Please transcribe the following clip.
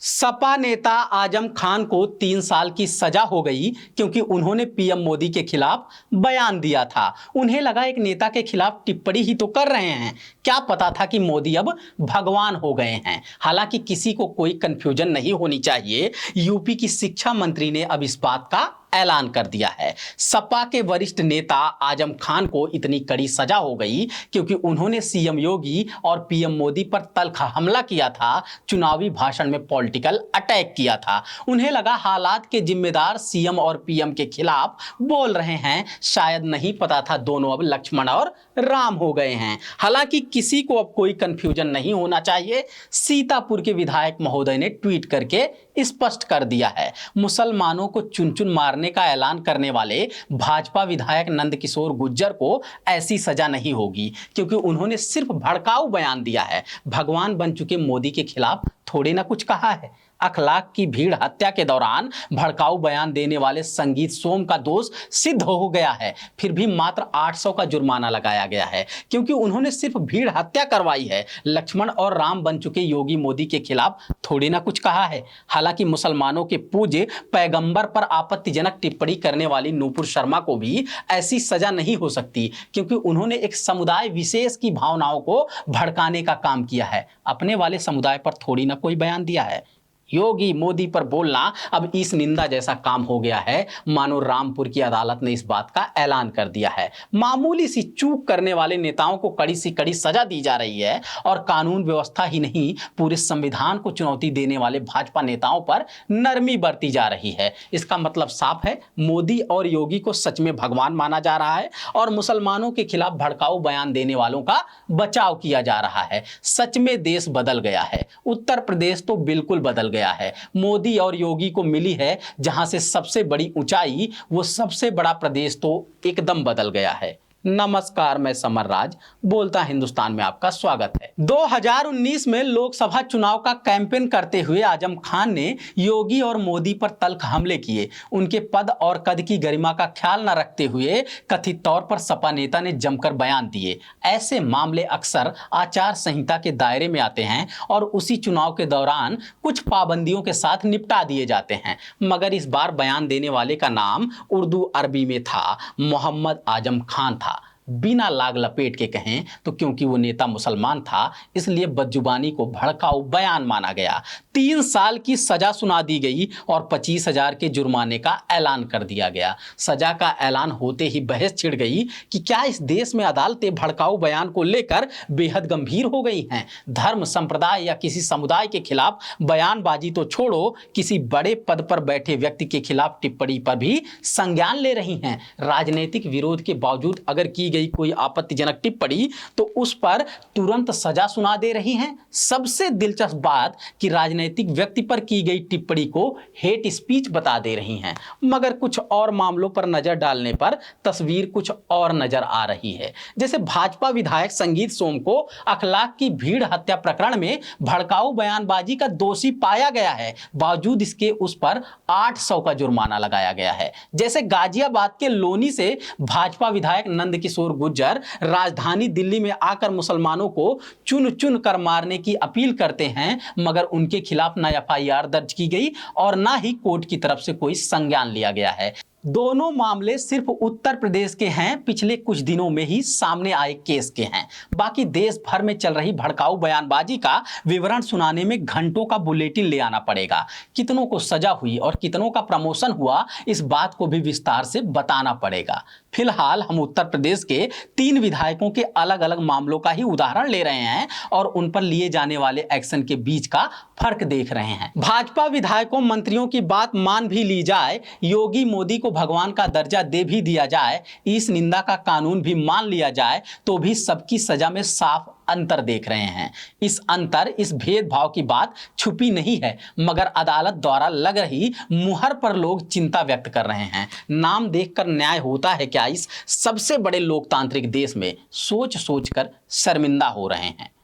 सपा नेता आजम खान को 3 साल की सजा हो गई क्योंकि उन्होंने पीएम मोदी के खिलाफ बयान दिया था। उन्हें लगा एक नेता के खिलाफ टिप्पणी ही तो कर रहे हैं, क्या पता था कि मोदी अब भगवान हो गए हैं। हालांकि किसी को कोई कंफ्यूजन नहीं होनी चाहिए। यूपी की शिक्षा मंत्री ने अब इस बात का ऐलान कर दिया है। सपा के वरिष्ठ नेता आजम खान को इतनी कड़ी सजा हो गई क्योंकि उन्होंने सीएम योगी और पीएम मोदी पर तल्ख हमला किया था, चुनावी भाषण में पॉलिटिकल अटैक किया था। उन्हें लगा हालात के जिम्मेदार सीएम और पीएम के खिलाफ बोल रहे हैं, शायद नहीं पता था दोनों अब लक्ष्मण और राम हो गए हैं। हालांकि किसी को अब कोई कंफ्यूजन नहीं होना चाहिए। सीतापुर के विधायक महोदय ने ट्वीट करके स्पष्ट कर दिया है, मुसलमानों को चुन चुन मारने का ऐलान करने वाले भाजपा विधायक नंदकिशोर गुर्जर को ऐसी सजा नहीं होगी क्योंकि उन्होंने सिर्फ भड़काऊ बयान दिया है। भगवान बन चुके मोदी के खिलाफ थोड़ी ना कुछ कहा है। अखलाक की भीड़ हत्या के दौरान भड़काऊ बयान देने वाले संगीत सोम का दोष सिद्ध हो गया है, फिर भी मात्र 800 का जुर्माना लगाया गया है क्योंकि उन्होंने सिर्फ भीड़ हत्या करवाई है। लक्ष्मण और राम बन चुके योगी मोदी के खिलाफ थोड़ी ना कुछ कहा है। हालांकि मुसलमानों के पूज्य पैगंबर पर आपत्तिजनक टिप्पणी करने वाली नूपुर शर्मा को भी ऐसी सजा नहीं हो सकती क्योंकि उन्होंने एक समुदाय विशेष की भावनाओं को भड़काने का काम किया है। अपने वाले समुदाय पर थोड़ी ना कोई बयान दिया है। योगी मोदी पर बोलना अब इस निंदा जैसा काम हो गया है मानो रामपुर की अदालत ने इस बात का ऐलान कर दिया है। मामूली सी चूक करने वाले नेताओं को कड़ी सी कड़ी सजा दी जा रही है और कानून व्यवस्था ही नहीं, पूरे संविधान को चुनौती देने वाले भाजपा नेताओं पर नरमी बरती जा रही है। इसका मतलब साफ है, मोदी और योगी को सच में भगवान माना जा रहा है और मुसलमानों के खिलाफ भड़काऊ बयान देने वालों का बचाव किया जा रहा है। सच में देश बदल गया है। उत्तर प्रदेश तो बिल्कुल बदल गया है। मोदी और योगी को मिली है जहां से सबसे बड़ी ऊंचाई, वो सबसे बड़ा प्रदेश तो एकदम बदल गया है। नमस्कार, मैं समर राज बोलता हिंदुस्तान में आपका स्वागत है। 2019 में लोकसभा चुनाव का कैंपेन करते हुए आजम खान ने योगी और मोदी पर तल्ख हमले किए। उनके पद और कद की गरिमा का ख्याल न रखते हुए कथित तौर पर सपा नेता ने जमकर बयान दिए। ऐसे मामले अक्सर आचार संहिता के दायरे में आते हैं और उसी चुनाव के दौरान कुछ पाबंदियों के साथ निपटा दिए जाते हैं। मगर इस बार बयान देने वाले का नाम उर्दू अरबी में था, मोहम्मद आजम खान था। बिना लाग लपेट के कहें तो क्योंकि वो नेता मुसलमान था इसलिए बदजुबानी को भड़काऊ बयान माना गया। 3 साल की सजा सुना दी गई और 25,000 के जुर्माने का ऐलान कर दिया गया। सजा का ऐलान होते ही बहस छिड़ गई कि क्या इस देश में अदालतें भड़काऊ बयान को लेकर बेहद गंभीर हो गई हैं। धर्म, संप्रदाय या किसी समुदाय के खिलाफ बयानबाजी तो छोड़ो, किसी बड़े पद पर बैठे व्यक्ति के खिलाफ टिप्पणी पर भी संज्ञान ले रही हैं। राजनीतिक विरोध के बावजूद अगर की गई कोई आपत्तिजनक टिप्पणी तो उस पर तुरंत सजा सुना दे रही हैं। सबसे दिलचस्प बात कि राजनीतिक व्यक्ति पर की गई टिप्पणी को हेट स्पीच बता दे रही हैं। मगर कुछ और मामलों पर नजर डालने पर तस्वीर कुछ और नजर आ रही है। जैसे भाजपा विधायक संगीत सोम को अखलाक की भीड़ हत्या प्रकरण में भड़काऊ बयानबाजी का दोषी पाया गया है, बावजूद इसके उस पर 800 का जुर्माना लगाया गया है। जैसे गाजियाबाद के लोनी से भाजपा विधायक नंदकिशोर गुर्जर राजधानी दिल्ली में आकर मुसलमानों को चुन चुन कर मारने की अपील करते हैं, मगर उनके खिलाफ ना एफआईआर दर्ज की गई और ना ही कोर्ट की तरफ से कोई संज्ञान लिया गया है। दोनों मामले सिर्फ उत्तर प्रदेश के हैं, पिछले कुछ दिनों में ही सामने आए केस के हैं। बाकी देश भर में चल रही भड़काऊ बयानबाजी का विवरण सुनाने में घंटों का बुलेटिन ले आना पड़ेगा। कितनों को सजा हुई और कितनों का प्रमोशन हुआ, इस बात को भी विस्तार से बताना पड़ेगा। फिलहाल हम उत्तर प्रदेश के 3 विधायकों के अलग अलग मामलों का ही उदाहरण ले रहे हैं और उन पर लिए जाने वाले एक्शन के बीच का फर्क देख रहे हैं। भाजपा विधायकों, मंत्रियों की बात मान भी ली जाए, योगी मोदी को भगवान का दर्जा दे भी दिया जाए, इस निंदा का कानून भी मान लिया जाए, तो भी सबकी सजा में साफ अंतर देख रहे हैं। इस अंतर, इस भेदभाव की बात छुपी नहीं है, मगर अदालत द्वारा लग रही मुहर पर लोग चिंता व्यक्त कर रहे हैं। नाम देखकर न्याय होता है क्या इस सबसे बड़े लोकतांत्रिक देश में, सोच सोच कर शर्मिंदा हो रहे हैं।